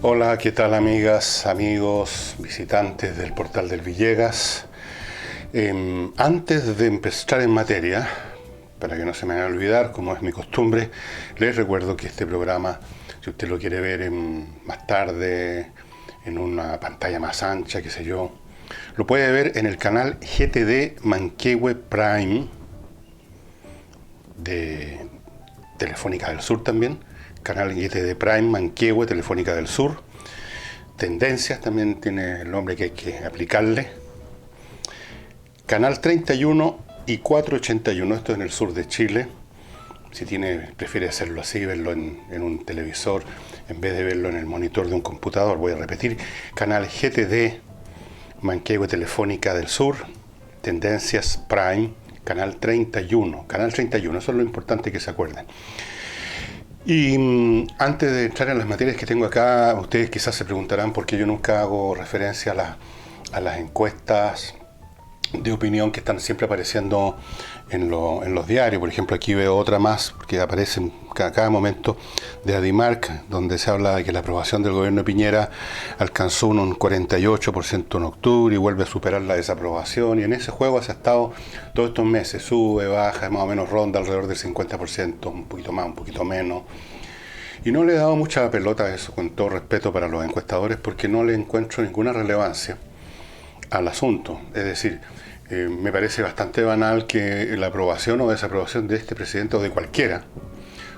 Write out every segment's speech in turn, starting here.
Hola, ¿qué tal amigas, amigos, visitantes del portal del Villegas? Antes de empezar en materia, para que no se me vaya a olvidar, como es mi costumbre, les recuerdo que este programa, si usted lo quiere ver más tarde, en una pantalla más ancha, qué sé yo, lo puede ver en el canal GTD Manquehue Prime, de Telefónica del Sur también, canal GTD Prime Manquehue, Telefónica del Sur. Tendencias también tiene el nombre que hay que aplicarle. Canal 31 y 481, esto en el sur de Chile. Si prefiere hacerlo así, verlo en un televisor, en vez de verlo en el monitor de un computador, voy a repetir. Canal GTD Manquehue, Telefónica del Sur, Tendencias Prime, canal 31. Canal 31, eso es lo importante que se acuerden. Y antes de entrar en las materias que tengo acá, ustedes quizás se preguntarán por qué yo nunca hago referencia a las encuestas de opinión que están siempre apareciendo en los diarios. Por ejemplo, aquí veo otra más que aparece a cada momento de Adimark, donde se habla de que la aprobación del gobierno de Piñera alcanzó un 48% en octubre y vuelve a superar la desaprobación, y en ese juego se ha estado todos estos meses, sube, baja, más o menos ronda alrededor del 50%, un poquito más, un poquito menos. Y no le he dado mucha pelota a eso, con todo respeto para los encuestadores, porque no le encuentro ninguna relevancia al asunto. Es decir, me parece bastante banal que la aprobación o desaprobación de este presidente o de cualquiera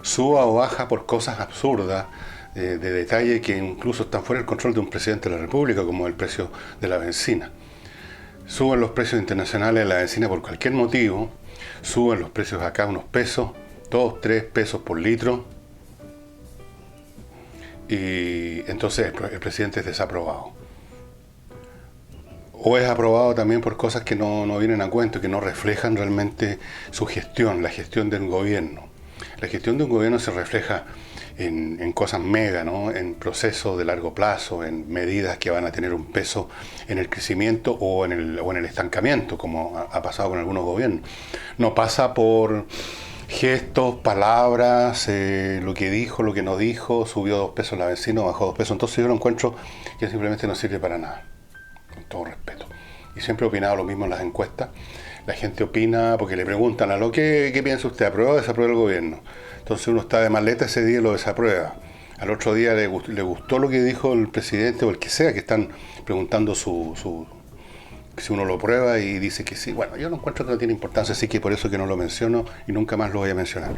suba o baja por cosas absurdas, de detalle que incluso están fuera del control de un presidente de la República, como el precio de la benzina. Suben los precios internacionales de la benzina por cualquier motivo, suben los precios acá unos pesos, 2, 3 pesos por litro, y entonces el presidente es desaprobado. O es aprobado también por cosas que no vienen a cuento, que no reflejan realmente su gestión, la gestión del gobierno. La gestión de un gobierno se refleja en cosas mega, ¿no? En procesos de largo plazo, en medidas que van a tener un peso en el crecimiento o en el estancamiento, como ha pasado con algunos gobiernos. No pasa por gestos, palabras, lo que dijo, lo que no dijo, subió 2 pesos la benzina, bajó 2 pesos. Entonces yo lo encuentro que simplemente no sirve para nada. Con todo respeto. Y siempre he opinado lo mismo en las encuestas. La gente opina porque le preguntan a lo que ¿qué piensa usted? ¿Aprueba o desaprueba el gobierno? Entonces uno está de maleta ese día y lo desaprueba. Al otro día le gustó lo que dijo el presidente o el que sea, que están preguntando si uno lo prueba y dice que sí. Bueno, yo no encuentro que no tiene importancia, así que por eso que no lo menciono y nunca más lo voy a mencionar.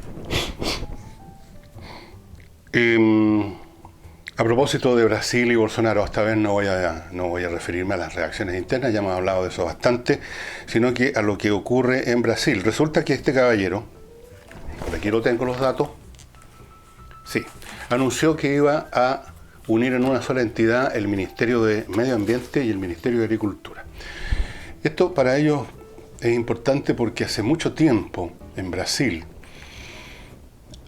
A propósito de Brasil y Bolsonaro, esta vez no voy a referirme a las reacciones internas, ya hemos hablado de eso bastante, sino que a lo que ocurre en Brasil. Resulta que este caballero, por aquí lo tengo los datos, sí, anunció que iba a unir en una sola entidad el Ministerio de Medio Ambiente y el Ministerio de Agricultura. Esto para ellos es importante porque hace mucho tiempo en Brasil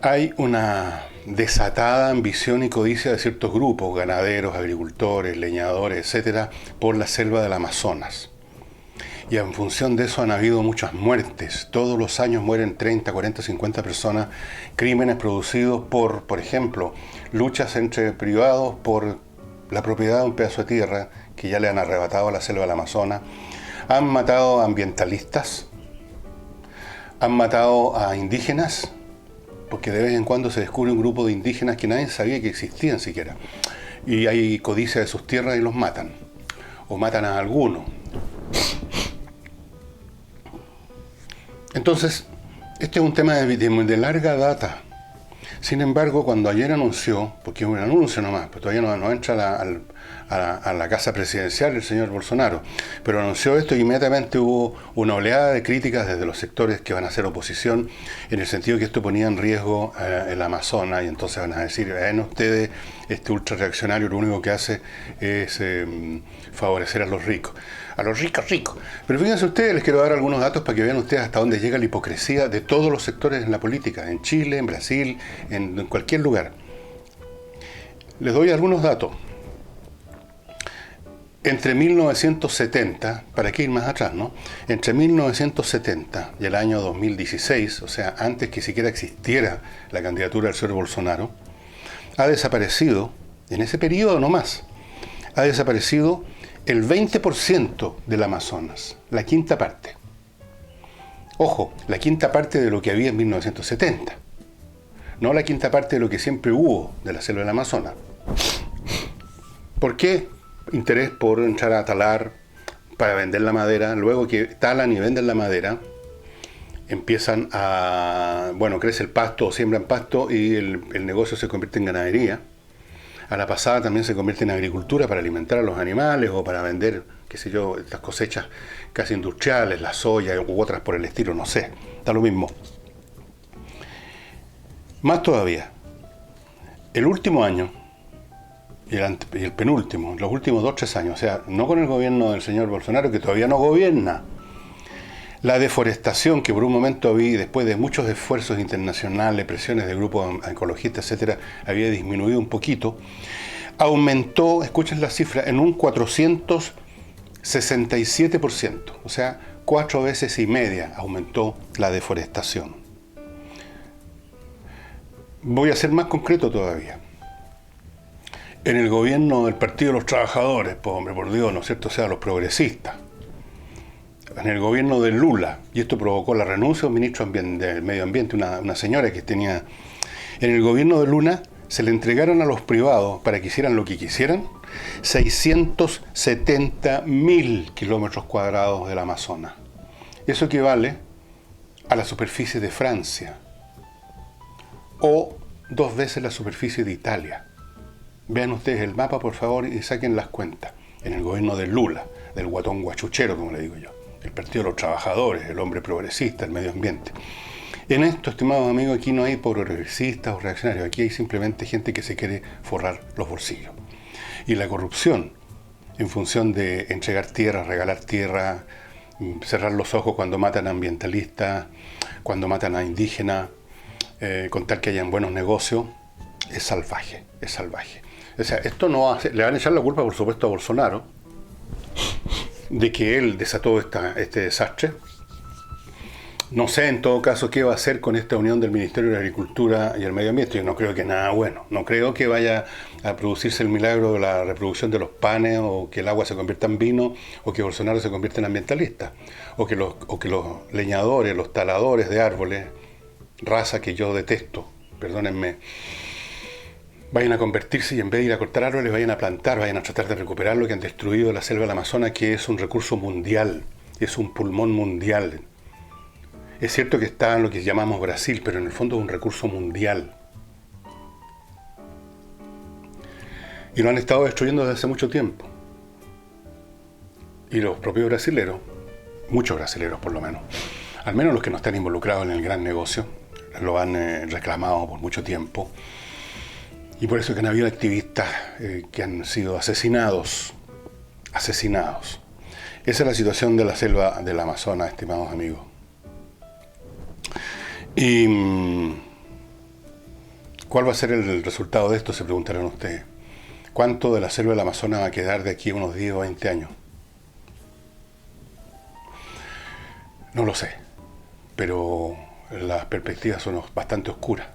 hay una desatada ambición y codicia de ciertos grupos, ganaderos, agricultores, leñadores, etcétera, por la selva del Amazonas. Y en función de eso han habido muchas muertes. Todos los años mueren 30, 40, 50 personas. Crímenes producidos por ejemplo, luchas entre privados por la propiedad de un pedazo de tierra que ya le han arrebatado a la selva del Amazonas. Han matado a ambientalistas, han matado a indígenas, porque de vez en cuando se descubre un grupo de indígenas que nadie sabía que existían siquiera. Y hay codicia de sus tierras y los matan. O matan a alguno. Entonces, este es un tema de larga data. Sin embargo, cuando ayer anunció, porque es un anuncio nomás, pues todavía no entra a la casa presidencial el señor Bolsonaro, pero anunció esto y inmediatamente hubo una oleada de críticas desde los sectores que van a hacer oposición, en el sentido que esto ponía en riesgo el Amazonas, y entonces van a decir, ven ustedes, este ultra reaccionario lo único que hace es favorecer a los ricos. A los ricos. Pero fíjense ustedes, les quiero dar algunos datos para que vean ustedes hasta dónde llega la hipocresía de todos los sectores en la política, en Chile, en Brasil, en cualquier lugar. Les doy algunos datos. Entre 1970, para qué ir más atrás, ¿no? Entre 1970 y el año 2016, o sea, antes que siquiera existiera la candidatura del señor Bolsonaro, ha desaparecido en ese periodo nomás, ha desaparecido el 20% del Amazonas, la quinta parte. Ojo, la quinta parte de lo que había en 1970, no la quinta parte de lo que siempre hubo de la selva del Amazonas. ¿Por qué? Interés por entrar a talar para vender la madera. Luego que talan y venden la madera, empiezan a, crece el pasto o siembran pasto y el negocio se convierte en ganadería. A la pasada también se convierte en agricultura para alimentar a los animales o para vender, qué sé yo, estas cosechas casi industriales, la soya u otras por el estilo, no sé, da lo mismo. Más todavía, el último año y el penúltimo, los últimos 2 o 3 años, o sea, no con el gobierno del señor Bolsonaro, que todavía no gobierna, la deforestación que por un momento vi, después de muchos esfuerzos internacionales, presiones de grupos ecologistas, etcétera, había disminuido un poquito, aumentó, escuchen la cifra, en un 467%, o sea, 4 veces y media aumentó la deforestación. Voy a ser más concreto todavía. En el gobierno del Partido de los Trabajadores, por Dios, ¿no es cierto? O sea, los progresistas. En el gobierno de Lula, y esto provocó la renuncia del ministro del Medio Ambiente, una señora que tenía... En el gobierno de Lula se le entregaron a los privados, para que hicieran lo que quisieran, 670.000 kilómetros cuadrados del Amazonas. Eso equivale a la superficie de Francia, o 2 veces la superficie de Italia. Vean ustedes el mapa, por favor, y saquen las cuentas. En el gobierno de Lula, del guatón guachuchero, como le digo yo, el Partido de los Trabajadores, el hombre progresista, el medio ambiente. En esto, estimados amigos, aquí no hay progresistas o reaccionarios, aquí hay simplemente gente que se quiere forrar los bolsillos. Y la corrupción, en función de entregar tierra, regalar tierra, cerrar los ojos cuando matan a ambientalistas, cuando matan a indígenas, con tal que hayan buenos negocios, es salvaje, es salvaje. O sea, esto no hace, le van a echar la culpa, por supuesto, a Bolsonaro, de que él desató este desastre. No sé, en todo caso, qué va a hacer con esta unión del Ministerio de Agricultura y el Medio Ambiente. Yo no creo que nada bueno. No creo que vaya a producirse el milagro de la reproducción de los panes, o que el agua se convierta en vino, o que Bolsonaro se convierta en ambientalista, o que los leñadores, los taladores de árboles, raza que yo detesto, perdónenme, vayan a convertirse y en vez de ir a cortar árboles, vayan a plantar, vayan a tratar de recuperar lo que han destruido la selva del Amazonas, que es un recurso mundial, es un pulmón mundial. Es cierto que está en lo que llamamos Brasil, pero en el fondo es un recurso mundial. Y lo han estado destruyendo desde hace mucho tiempo. Y los propios brasileros, muchos brasileros por lo menos, al menos los que no están involucrados en el gran negocio, lo han reclamado por mucho tiempo. Y por eso que han habido activistas que han sido asesinados. Esa es la situación de la selva del Amazonas, estimados amigos. ¿Y cuál va a ser el resultado de esto? Se preguntarán ustedes. ¿Cuánto de la selva del Amazonas va a quedar de aquí a unos 10 o 20 años? No lo sé, pero las perspectivas son bastante oscuras.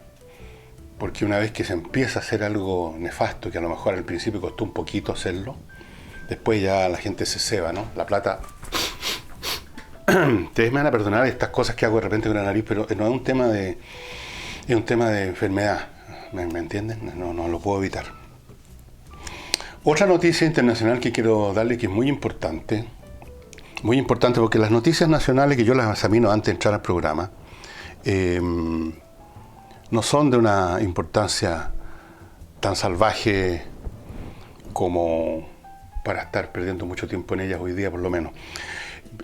Porque una vez que se empieza a hacer algo nefasto, que a lo mejor al principio costó un poquito hacerlo, después ya la gente se ceba, ¿no? La plata... Ustedes me van a perdonar estas cosas que hago de repente con la nariz, pero no es un tema de... Es un tema de enfermedad, ¿me entienden? No lo puedo evitar. Otra noticia internacional que quiero darle, que es muy importante porque las noticias nacionales, que yo las examino antes de entrar al programa, no son de una importancia tan salvaje como para estar perdiendo mucho tiempo en ellas hoy día, por lo menos.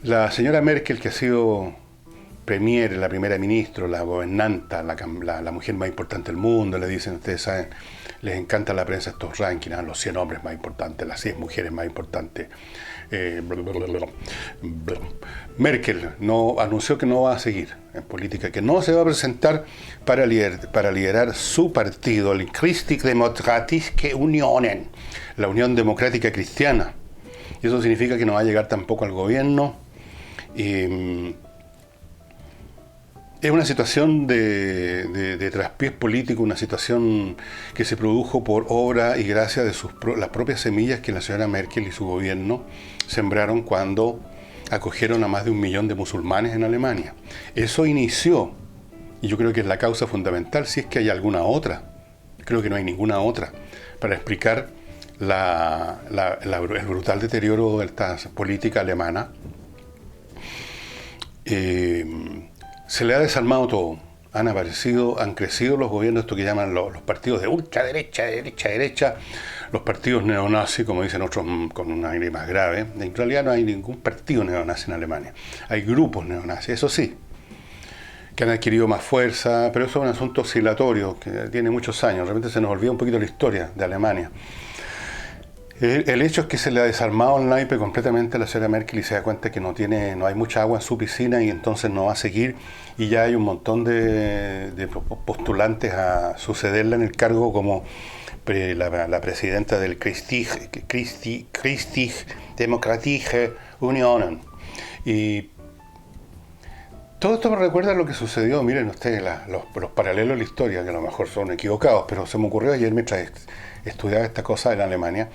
La señora Merkel, que ha sido premier, la primera ministra, la gobernanta, la mujer más importante del mundo, le dicen, ustedes saben, les encanta la prensa estos rankings, los 100 hombres más importantes, las 100 mujeres más importantes. Merkel anunció que no va a seguir en política, que no se va a presentar para liderar su partido, el Christlich-Demokratische Unionen, la Unión Democrática Cristiana. Y eso significa que no va a llegar tampoco al gobierno. Es una situación de traspiés políticos, una situación que se produjo por obra y gracia de las propias semillas que la señora Merkel y su gobierno sembraron cuando acogieron a más de 1 millón de musulmanes en Alemania. Eso inició, y yo creo que es la causa fundamental, si es que hay alguna otra, creo que no hay ninguna otra, para explicar el brutal deterioro de esta política alemana. Se le ha desarmado todo. Han crecido los gobiernos, esto que llaman los partidos de ultraderecha, derecha, los partidos neonazis, como dicen otros con un aire más grave. En realidad no hay ningún partido neonazi en Alemania. Hay grupos neonazis, eso sí, que han adquirido más fuerza, pero eso es un asunto oscilatorio, que tiene muchos años. De repente se nos olvida un poquito la historia de Alemania. El hecho es que se le ha desarmado el naipe completamente a la señora Merkel y se da cuenta que no hay mucha agua en su piscina y entonces no va a seguir, y ya hay un montón de postulantes a sucederla en el cargo como la presidenta del Christliche Demokratische Union. Y todo esto me recuerda a lo que sucedió, miren ustedes los paralelos de la historia, que a lo mejor son equivocados, pero se me ocurrió ayer mientras estudiaba esta cosa en Alemania.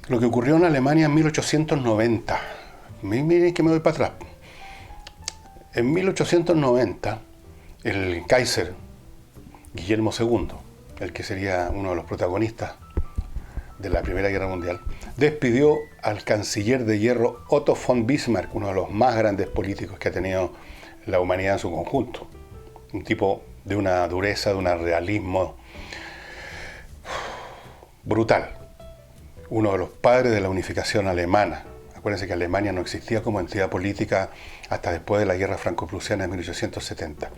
Lo que ocurrió en Alemania en 1890. Miren que me voy para atrás. En 1890, el Kaiser Guillermo II, el que sería uno de los protagonistas de la Primera Guerra Mundial, despidió al canciller de hierro Otto von Bismarck, uno de los más grandes políticos que ha tenido la humanidad en su conjunto. Un tipo de una dureza, de un realismo brutal. Uno de los padres de la unificación alemana. Acuérdense que Alemania no existía como entidad política hasta después de la guerra franco-prusiana de 1870.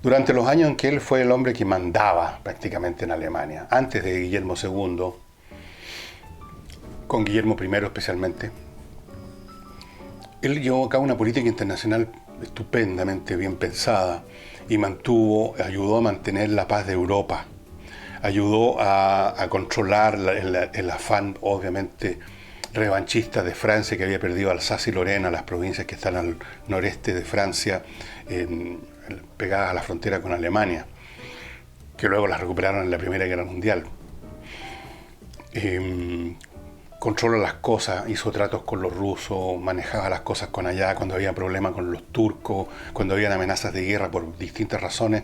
Durante los años en que él fue el hombre que mandaba prácticamente en Alemania, antes de Guillermo II, con Guillermo I especialmente, él llevó a cabo una política internacional estupendamente bien pensada y ayudó a mantener la paz de Europa. Ayudó a controlar el afán, obviamente, revanchista de Francia, que había perdido Alsacia y Lorena, las provincias que están al noreste de Francia, pegadas a la frontera con Alemania, que luego las recuperaron en la Primera Guerra Mundial. Controla las cosas, hizo tratos con los rusos, manejaba las cosas con allá, cuando había problemas con los turcos, cuando habían amenazas de guerra por distintas razones.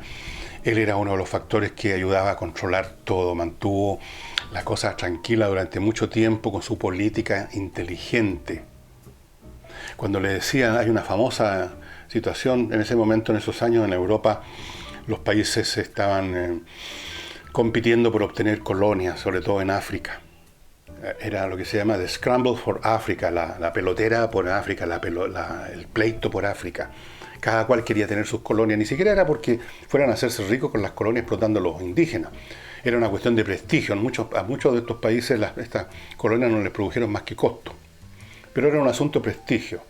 Él era uno de los factores que ayudaba a controlar todo, mantuvo la cosa tranquila durante mucho tiempo con su política inteligente. Cuando le decían, hay una famosa situación en ese momento, en esos años en Europa, los países estaban compitiendo por obtener colonias, sobre todo en África. Era lo que se llama The Scramble for Africa, la pelotera por África, el pleito por África. Cada cual quería tener sus colonias, ni siquiera era porque fueran a hacerse ricos con las colonias explotando a los indígenas. Era una cuestión de prestigio. A muchos de estos países estas colonias no les produjeron más que costo. Pero era un asunto de prestigio.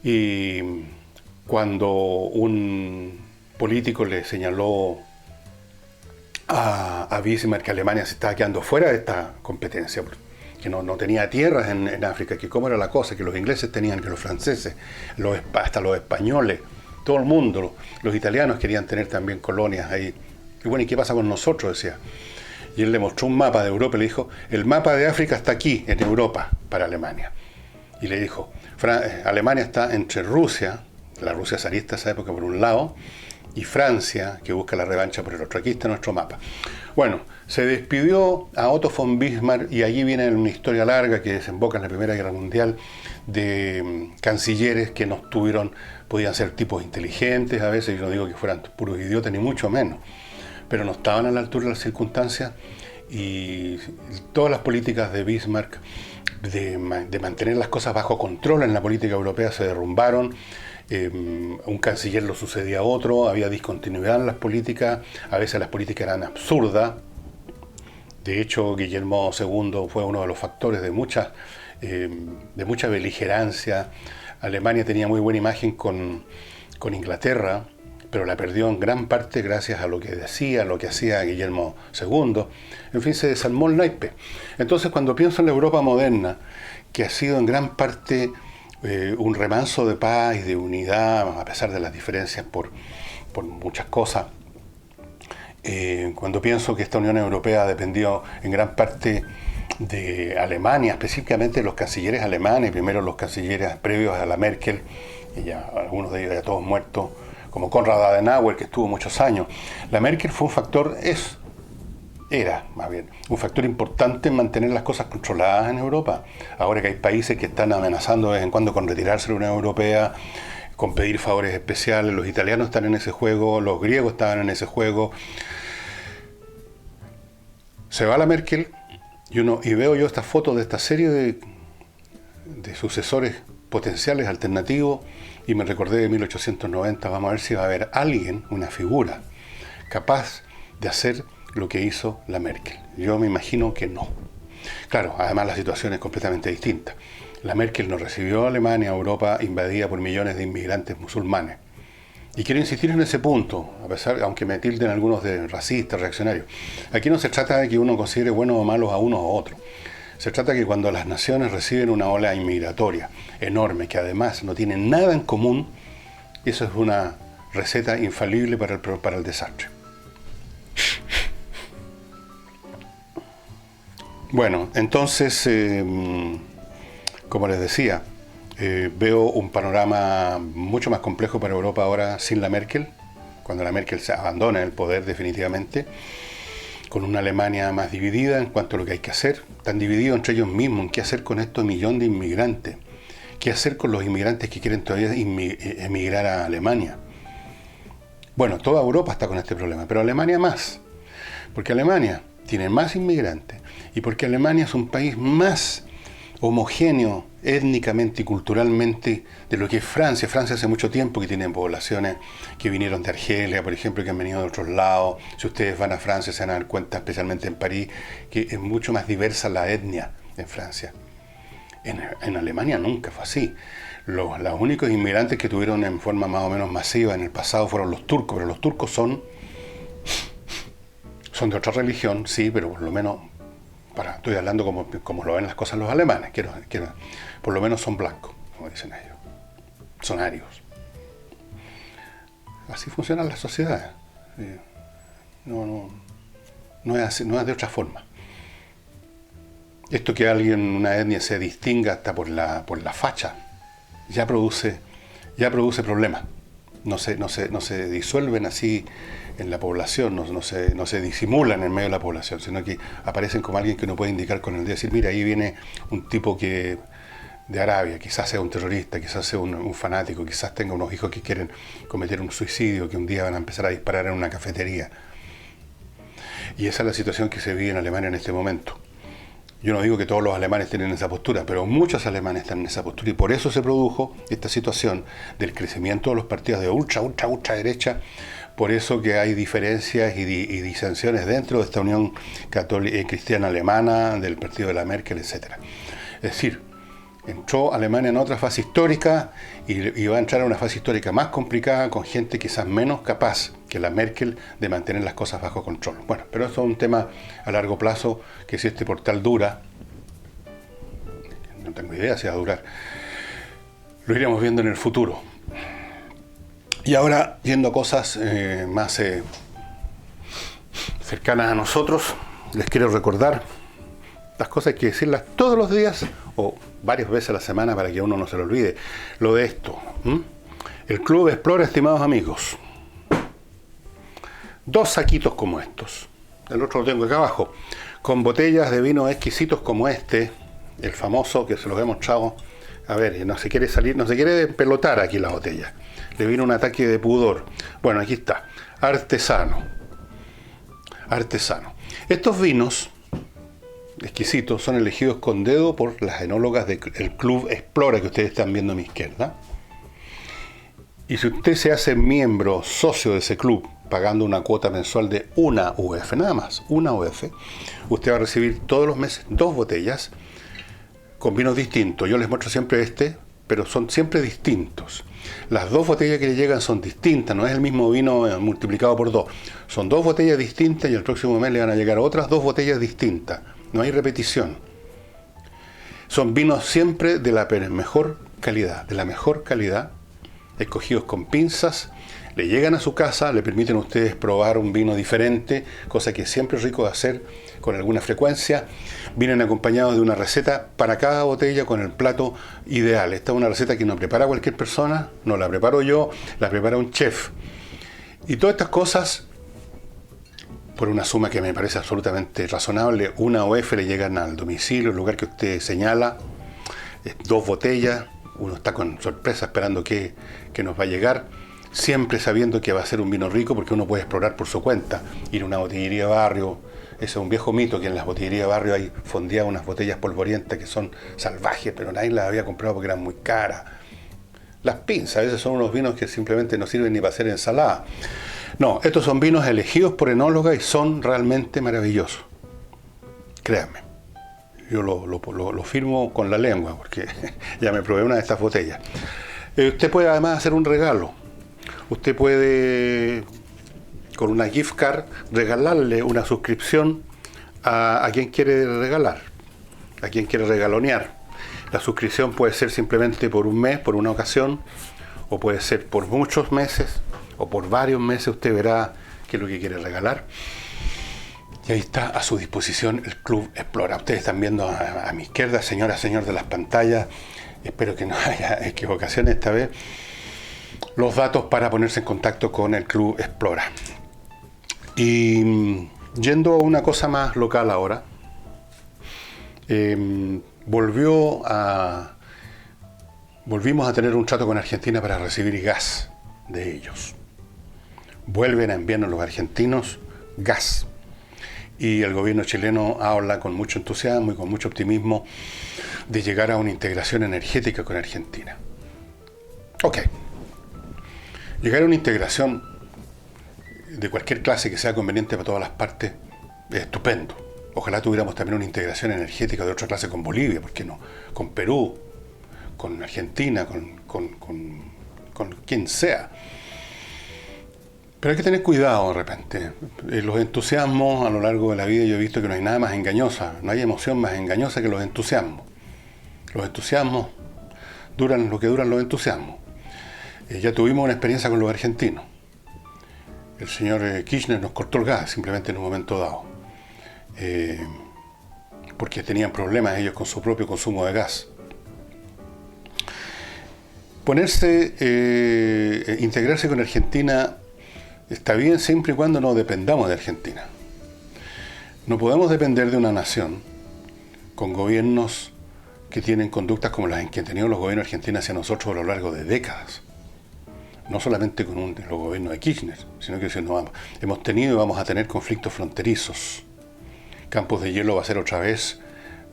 Y cuando un político le señaló a Bismarck que Alemania se estaba quedando fuera de esta competencia, que no tenía tierras en África, que cómo era la cosa, que los ingleses tenían, que los franceses, hasta los españoles, todo el mundo, los italianos querían tener también colonias ahí. Y bueno, ¿y qué pasa con nosotros?, decía. Y él le mostró un mapa de Europa y le dijo, el mapa de África está aquí, en Europa, para Alemania. Y le dijo, Alemania está entre Rusia, la Rusia zarista de esa época por un lado, y Francia, que busca la revancha por el otro. Aquí está nuestro mapa. Bueno, se despidió a Otto von Bismarck y allí viene una historia larga que desemboca en la Primera Guerra Mundial de cancilleres que podían ser tipos inteligentes a veces, yo no digo que fueran puros idiotas ni mucho menos, pero no estaban a la altura de las circunstancias, y todas las políticas de Bismarck de mantener las cosas bajo control en la política europea se derrumbaron. Un canciller lo sucedía a otro, había discontinuidad en las políticas, a veces las políticas eran absurdas. De hecho, Guillermo II fue uno de los factores de mucha beligerancia. Alemania tenía muy buena imagen con Inglaterra, pero la perdió en gran parte gracias a lo que decía, lo que hacía Guillermo II. En fin, se desarmó el naipe. Entonces, cuando pienso en la Europa moderna, que ha sido en gran parte un remanso de paz y de unidad, a pesar de las diferencias por muchas cosas. Cuando pienso que esta Unión Europea dependió en gran parte de Alemania, específicamente de los cancilleres alemanes, primero los cancilleres previos a la Merkel, y ya algunos de ellos ya todos muertos, como Konrad Adenauer, que estuvo muchos años. La Merkel fue un factor, era más bien, un factor importante en mantener las cosas controladas en Europa. Ahora que hay países que están amenazando de vez en cuando con retirarse de la Unión Europea, con pedir favores especiales, los italianos están en ese juego, los griegos estaban en ese juego. Se va la Merkel y veo yo estas fotos de esta serie de sucesores potenciales, alternativos, y me recordé de 1890, vamos a ver si va a haber alguien, una figura, capaz de hacer lo que hizo la Merkel. Yo me imagino que no. Claro, además la situación es completamente distinta. La Merkel no recibió a Alemania, a Europa invadida por millones de inmigrantes musulmanes. Y quiero insistir en ese punto, a pesar, aunque me tilden algunos de racistas, reaccionarios. Aquí no se trata de que uno considere buenos o malos a unos o otros. Se trata de que cuando las naciones reciben una ola inmigratoria enorme, que además no tiene nada en común, eso es una receta infalible para el desastre. Bueno, entonces, como les decía, veo un panorama mucho más complejo para Europa ahora sin la Merkel, cuando la Merkel se abandona el poder definitivamente, con una Alemania más dividida en cuanto a lo que hay que hacer, tan dividido entre ellos mismos en qué hacer con estos millones de inmigrantes, qué hacer con los inmigrantes que quieren todavía emigrar a Alemania. Bueno, toda Europa está con este problema, pero Alemania más, porque Alemania tiene más inmigrantes y porque Alemania es un país más homogéneo étnicamente y culturalmente de lo que es Francia. Francia hace mucho tiempo que tiene poblaciones que vinieron de Argelia, por ejemplo, que han venido de otros lados. Si ustedes van a Francia se van a dar cuenta, especialmente en París, que es mucho más diversa la etnia en Francia. En Alemania nunca fue así. Los únicos inmigrantes que tuvieron en forma más o menos masiva en el pasado fueron los turcos, pero los turcos son de otra religión, sí, pero por lo menos, estoy hablando como lo ven las cosas los alemanes, por lo menos son blancos, como dicen ellos, son arios. Así funcionan las sociedades. No es así, no es de otra forma. Esto que una etnia se distinga hasta por la facha, ya produce problemas. No se disuelven así en la población, no se disimulan en medio de la población, sino que aparecen como alguien que uno puede indicar con el dedo, decir, mira, ahí viene un tipo de Arabia, quizás sea un terrorista, quizás sea un fanático, quizás tenga unos hijos que quieren cometer un suicidio, que un día van a empezar a disparar en una cafetería. Y esa es la situación que se vive en Alemania en este momento. Yo no digo que todos los alemanes tienen esa postura, pero muchos alemanes están en esa postura y por eso se produjo esta situación del crecimiento de los partidos de ultra derecha. Por eso que hay diferencias y disensiones dentro de esta Unión Católica Cristiana Alemana, del partido de la Merkel, etc. Es decir, entró Alemania en otra fase histórica y va a entrar en una fase histórica más complicada con gente quizás menos capaz que la Merkel de mantener las cosas bajo control. Bueno, pero eso es un tema a largo plazo que si este portal dura, no tengo idea si va a durar, lo iremos viendo en el futuro. Y ahora, yendo a cosas más cercanas a nosotros, les quiero recordar, las cosas hay que decirlas todos los días o varias veces a la semana para que uno no se lo olvide. Lo de esto, el Club Explora, estimados amigos, 2 saquitos como estos, el otro lo tengo acá abajo, con botellas de vino exquisitos como este, el famoso que se los he mostrado. A ver, no se quiere pelotar aquí la botella. Le vino un ataque de pudor. Bueno, aquí está. Artesano. Estos vinos exquisitos son elegidos con dedo por las enólogas del Club Explora que ustedes están viendo a mi izquierda. Y si usted se hace miembro, socio de ese club, pagando una cuota mensual de una UF, nada más, una UF, usted va a recibir todos los meses 2 botellas con vinos distintos. Yo les muestro siempre pero son siempre distintos. Las 2 botellas que le llegan son distintas, no es el mismo vino multiplicado por 2. Son 2 botellas distintas y el próximo mes le van a llegar otras 2 botellas distintas. No hay repetición. Son vinos siempre de la mejor calidad, de la mejor calidad, escogidos con pinzas, le llegan a su casa, le permiten a ustedes probar un vino diferente, cosa que siempre es rico de hacer con alguna frecuencia. Vienen acompañados de una receta para cada botella con el plato ideal. Esta es una receta que no prepara cualquier persona, no la preparo yo, la prepara un chef. Y todas estas cosas, por una suma que me parece absolutamente razonable, una OF le llegan al domicilio, el lugar que usted señala, 2 botellas, uno está con sorpresa esperando que nos va a llegar, siempre sabiendo que va a ser un vino rico porque uno puede explorar por su cuenta, ir a una botillería de barrio. Ese es un viejo mito, que en las botillerías de barrio hay fondeadas unas botellas polvorientas que son salvajes, pero nadie las había comprado porque eran muy caras. Las pinzas, a veces son unos vinos que simplemente no sirven ni para hacer ensalada. No, estos son vinos elegidos por enólogas y son realmente maravillosos. Créanme, yo lo firmo con la lengua porque ya me probé una de estas botellas. Usted puede además hacer un regalo. Usted puede, con una gift card, regalarle una suscripción a quien quiere regalar, a quien quiere regalonear. La suscripción puede ser simplemente por un mes, por una ocasión, o puede ser por muchos meses, o por varios meses. Usted verá qué es lo que quiere regalar. Y ahí está a su disposición el Club Explora. Ustedes están viendo a mi izquierda, señora, señor de las pantallas, espero que no haya equivocaciones esta vez, los datos para ponerse en contacto con el Club Explora. Y yendo a una cosa más local ahora, volvimos a tener un trato con Argentina para recibir gas de ellos. Vuelven a enviarnos los argentinos gas. Y el gobierno chileno habla con mucho entusiasmo y con mucho optimismo de llegar a una integración energética con Argentina. Ok. Llegar a una integración de cualquier clase que sea conveniente para todas las partes es estupendo. Ojalá tuviéramos también una integración energética de otra clase con Bolivia, ¿por qué no? Con Perú, con Argentina, con quien sea. Pero hay que tener cuidado de repente. Los entusiasmos a lo largo de la vida yo he visto que no hay nada más engañosa, no hay emoción más engañosa que los entusiasmos. Los entusiasmos duran lo que duran los entusiasmos. Ya tuvimos una experiencia con los argentinos. El señor Kirchner nos cortó el gas simplemente en un momento dado. Porque tenían problemas ellos con su propio consumo de gas. Integrarse con Argentina está bien siempre y cuando no dependamos de Argentina. No podemos depender de una nación con gobiernos que tienen conductas como las que han tenido los gobiernos argentinos hacia nosotros a lo largo de décadas. No solamente con los gobiernos de Kirchner, sino que hemos tenido y vamos a tener conflictos fronterizos. Campos de Hielo va a ser otra vez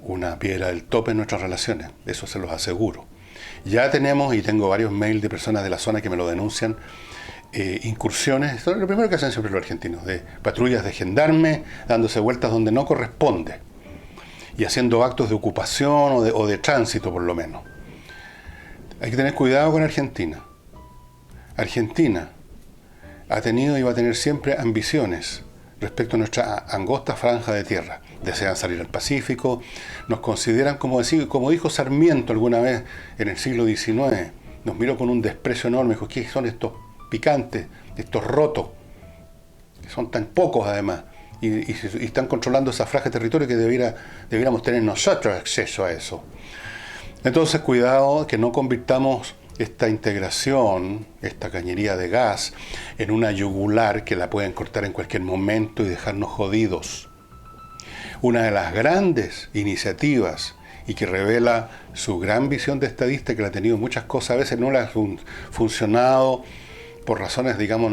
una piedra del tope en nuestras relaciones, eso se los aseguro. Ya tenemos, y tengo varios mails de personas de la zona que me lo denuncian, incursiones, esto es lo primero que hacen siempre los argentinos, de patrullas de gendarme, dándose vueltas donde no corresponde, y haciendo actos de ocupación o de tránsito por lo menos. Hay que tener cuidado con Argentina. Argentina ha tenido y va a tener siempre ambiciones respecto a nuestra angosta franja de tierra. Desean salir al Pacífico, nos consideran, como dijo Sarmiento alguna vez en el siglo XIX, nos miró con un desprecio enorme, dijo, ¿qué son estos picantes, estos rotos, que son tan pocos además, y están controlando esa franja de territorio que debiéramos tener nosotros acceso a eso? Entonces, cuidado que no convirtamos esta integración, esta cañería de gas, en una yugular que la pueden cortar en cualquier momento y dejarnos jodidos. Una de las grandes iniciativas y que revela su gran visión de estadista, que la ha tenido muchas cosas, a veces no le ha funcionado por razones, digamos,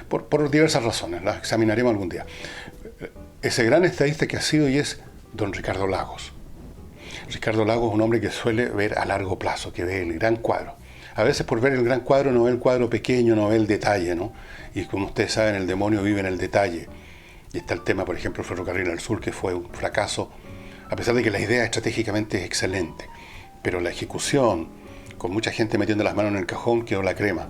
por diversas razones, las examinaremos algún día. Ese gran estadista que ha sido y es don Ricardo Lagos. Ricardo Lagos es un hombre que suele ver a largo plazo, que ve el gran cuadro. A veces por ver el gran cuadro no ve el cuadro pequeño, no ve el detalle, ¿no? Y como ustedes saben, el demonio vive en el detalle. Y está el tema, por ejemplo, el Ferrocarril al Sur, que fue un fracaso, a pesar de que la idea estratégicamente es excelente. Pero la ejecución, con mucha gente metiendo las manos en el cajón, quedó la crema.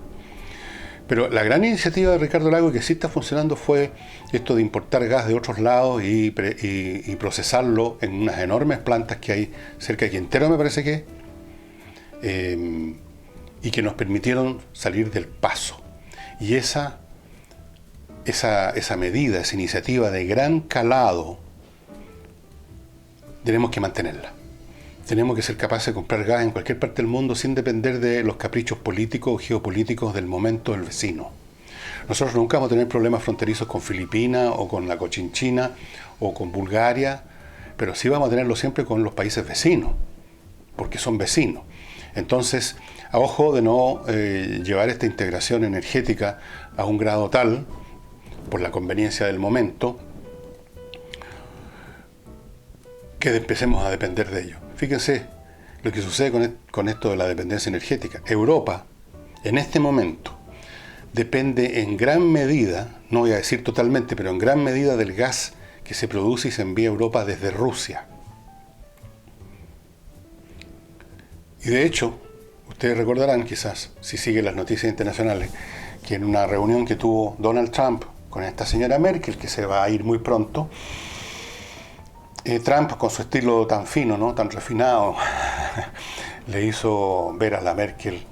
Pero la gran iniciativa de Ricardo Lagos, que sí está funcionando, fue esto de importar gas de otros lados y procesarlo en unas enormes plantas que hay cerca de Quintero, me parece que y que nos permitieron salir del paso. Y esa medida, esa iniciativa de gran calado, tenemos que mantenerla. Tenemos que ser capaces de comprar gas en cualquier parte del mundo sin depender de los caprichos políticos o geopolíticos del momento del vecino. Nosotros nunca vamos a tener problemas fronterizos con Filipinas o con la Cochinchina o con Bulgaria, pero sí vamos a tenerlo siempre con los países vecinos, porque son vecinos. Entonces, a ojo de no llevar esta integración energética a un grado tal, por la conveniencia del momento, que empecemos a depender de ello. Fíjense lo que sucede con esto de la dependencia energética. Europa, en este momento, depende en gran medida, no voy a decir totalmente, pero en gran medida del gas que se produce y se envía a Europa desde Rusia. Y de hecho, ustedes recordarán quizás, si siguen las noticias internacionales, que en una reunión que tuvo Donald Trump con esta señora Merkel, que se va a ir muy pronto, Trump, con su estilo tan fino, ¿no?, tan refinado, le hizo ver a la Merkel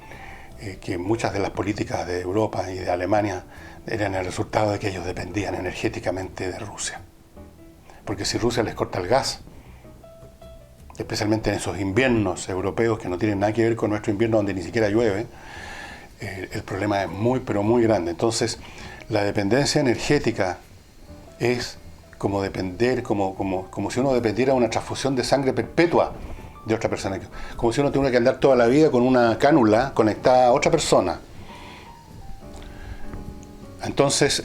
que muchas de las políticas de Europa y de Alemania eran el resultado de que ellos dependían energéticamente de Rusia. Porque si Rusia les corta el gas, especialmente en esos inviernos europeos que no tienen nada que ver con nuestro invierno donde ni siquiera llueve, el problema es muy, pero muy grande. Entonces, la dependencia energética es como depender, como si uno dependiera de una transfusión de sangre perpetua de otra persona, como si uno tuviera que andar toda la vida con una cánula conectada a otra persona. Entonces,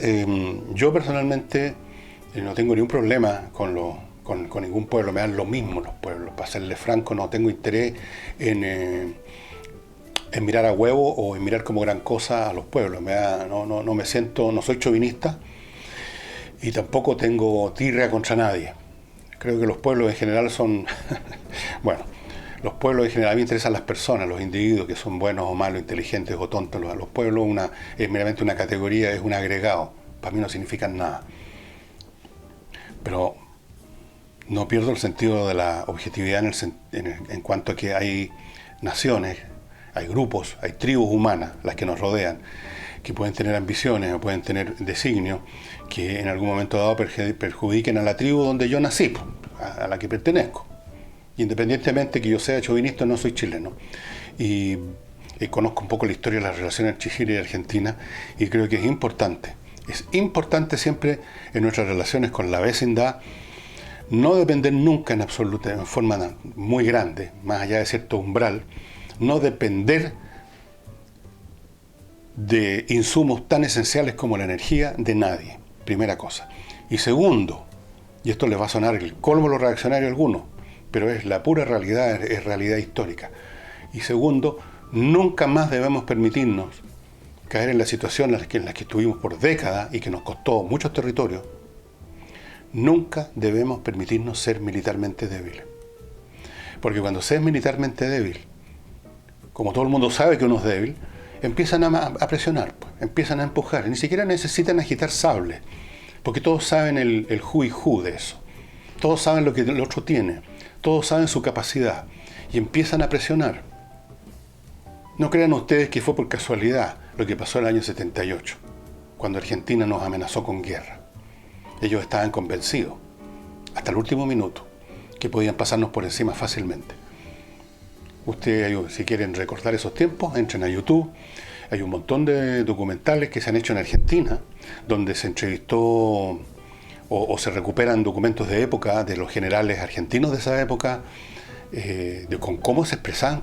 yo personalmente no tengo ningún problema con ningún pueblo, me dan lo mismo los pueblos. Para serles franco, no tengo interés en mirar a huevo o en mirar como gran cosa a los pueblos. No me siento, no soy chauvinista y tampoco tengo tirria contra nadie. Creo que los pueblos en general son, bueno, los pueblos en general, a mí me interesan las personas, los individuos que son buenos o malos, inteligentes o tontos. Los pueblos es meramente una categoría, es un agregado. Para mí no significan nada. Pero no pierdo el sentido de la objetividad en cuanto a que hay naciones, hay grupos, hay tribus humanas, las que nos rodean, que pueden tener ambiciones o pueden tener designios que en algún momento dado perjudiquen a la tribu donde yo nací, a la que pertenezco. Independientemente que yo sea chauvinista, no soy chileno. Y conozco un poco la historia de las relaciones entre Chile y Argentina y creo que es importante. Es importante siempre en nuestras relaciones con la vecindad no depender nunca en absoluta, en forma muy grande, más allá de cierto umbral, no depender de insumos tan esenciales como la energía de nadie, primera cosa. Y segundo, y esto les va a sonar el colmo de los reaccionarios a algunos, pero es la pura realidad, es realidad histórica. Y segundo, nunca más debemos permitirnos caer en la situación en la que estuvimos por décadas y que nos costó muchos territorios. Nunca debemos permitirnos ser militarmente débiles. Porque cuando se es militarmente débil, como todo el mundo sabe que uno es débil, empiezan a presionar, pues, empiezan a empujar. Ni siquiera necesitan agitar sables, porque todos saben el ju y ju de eso. Todos saben lo que el otro tiene. Todos saben su capacidad. Y empiezan a presionar. No crean ustedes que fue por casualidad lo que pasó en el año 78, cuando Argentina nos amenazó con guerra. Ellos estaban convencidos, hasta el último minuto, que podían pasarnos por encima fácilmente. Ustedes, si quieren recordar esos tiempos, entren a YouTube. Hay un montón de documentales que se han hecho en Argentina, donde se entrevistó o se recuperan documentos de época de los generales argentinos de esa época, con cómo se expresaban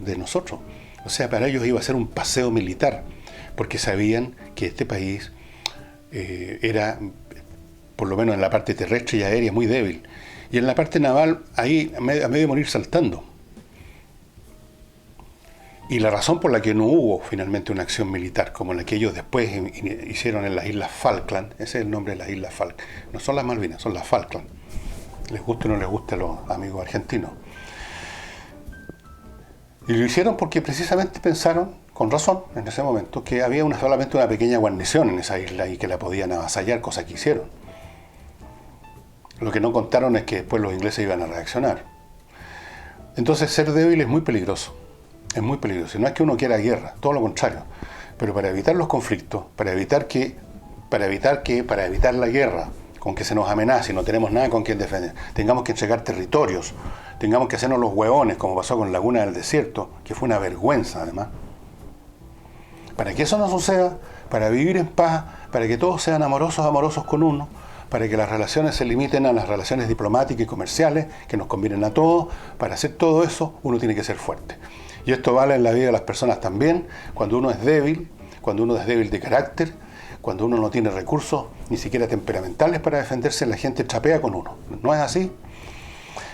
de nosotros. O sea, para ellos iba a ser un paseo militar, porque sabían que este país era, por lo menos en la parte terrestre y aérea, muy débil. Y en la parte naval, ahí a medio de morir saltando. Y la razón por la que no hubo finalmente una acción militar, como la que ellos después hicieron en las Islas Falkland, ese es el nombre de las Islas Falkland, no son las Malvinas, son las Falkland, les guste o no les guste a los amigos argentinos. Y lo hicieron porque precisamente pensaron, con razón, en ese momento, que había solamente una pequeña guarnición en esa isla y que la podían avasallar, cosa que hicieron. Lo que no contaron es que después los ingleses iban a reaccionar. Entonces, ser débil es muy peligroso. Es muy peligroso. Y no es que uno quiera guerra, todo lo contrario. Pero para evitar los conflictos, para evitar la guerra, con que se nos amenace y no tenemos nada con quien defender, tengamos que entregar territorios, tengamos que hacernos los hueones, como pasó con Laguna del Desierto, que fue una vergüenza además. Para que eso no suceda, para vivir en paz, para que todos sean amorosos con uno, para que las relaciones se limiten a las relaciones diplomáticas y comerciales, que nos convienen a todos, para hacer todo eso, uno tiene que ser fuerte. Y esto vale en la vida de las personas también, cuando uno es débil de carácter, cuando uno no tiene recursos, ni siquiera temperamentales para defenderse, la gente chapea con uno. ¿No es así?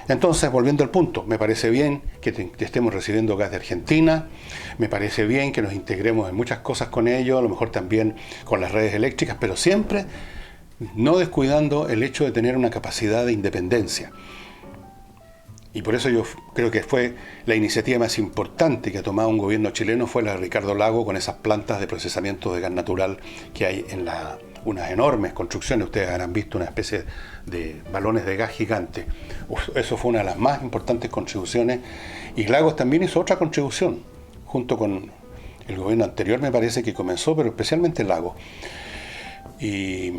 Entonces, volviendo al punto, me parece bien que estemos recibiendo gas de Argentina, me parece bien que nos integremos en muchas cosas con ellos, a lo mejor también con las redes eléctricas, pero siempre no descuidando el hecho de tener una capacidad de independencia. Y por eso yo creo que fue la iniciativa más importante que ha tomado un gobierno chileno, fue la de Ricardo Lagos, con esas plantas de procesamiento de gas natural que hay en unas enormes construcciones. Ustedes habrán visto una especie de balones de gas gigantes. Eso fue una de las más importantes contribuciones. Y Lagos también hizo otra contribución, junto con el gobierno anterior, me parece que comenzó, pero especialmente Lagos. Y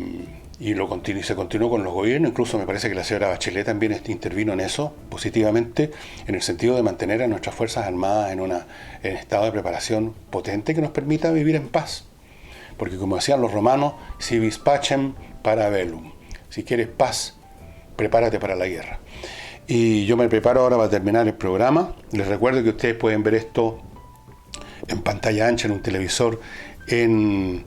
se continuó con los gobiernos, incluso me parece que la señora Bachelet también intervino en eso positivamente, en el sentido de mantener a nuestras Fuerzas Armadas en estado de preparación potente que nos permita vivir en paz. Porque como decían los romanos, si vis pacem para bellum, si quieres paz, prepárate para la guerra. Y yo me preparo ahora para terminar el programa. Les recuerdo que ustedes pueden ver esto en pantalla ancha, en un televisor, en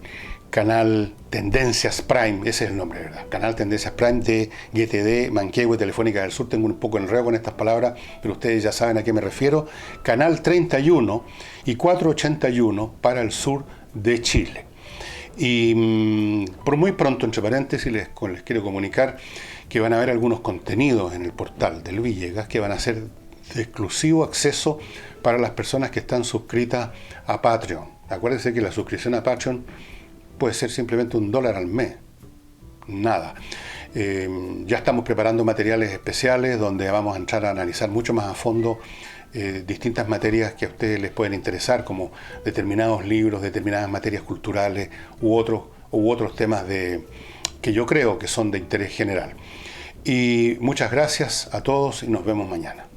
Canal Tendencias Prime, ese es el nombre, ¿verdad? Canal Tendencias Prime de GTD, Manquehue, Telefónica del Sur. Tengo un poco enredo con estas palabras, pero ustedes ya saben a qué me refiero. Canal 31 y 481 para el sur de Chile. Y por muy pronto, entre paréntesis, les quiero comunicar que van a haber algunos contenidos en el portal del Villegas que van a ser de exclusivo acceso para las personas que están suscritas a Patreon. Acuérdense que la suscripción a Patreon puede ser simplemente $1 al mes, nada. Ya estamos preparando materiales especiales donde vamos a entrar a analizar mucho más a fondo distintas materias que a ustedes les pueden interesar, como determinados libros, determinadas materias culturales u otros temas que yo creo que son de interés general. Y muchas gracias a todos y nos vemos mañana.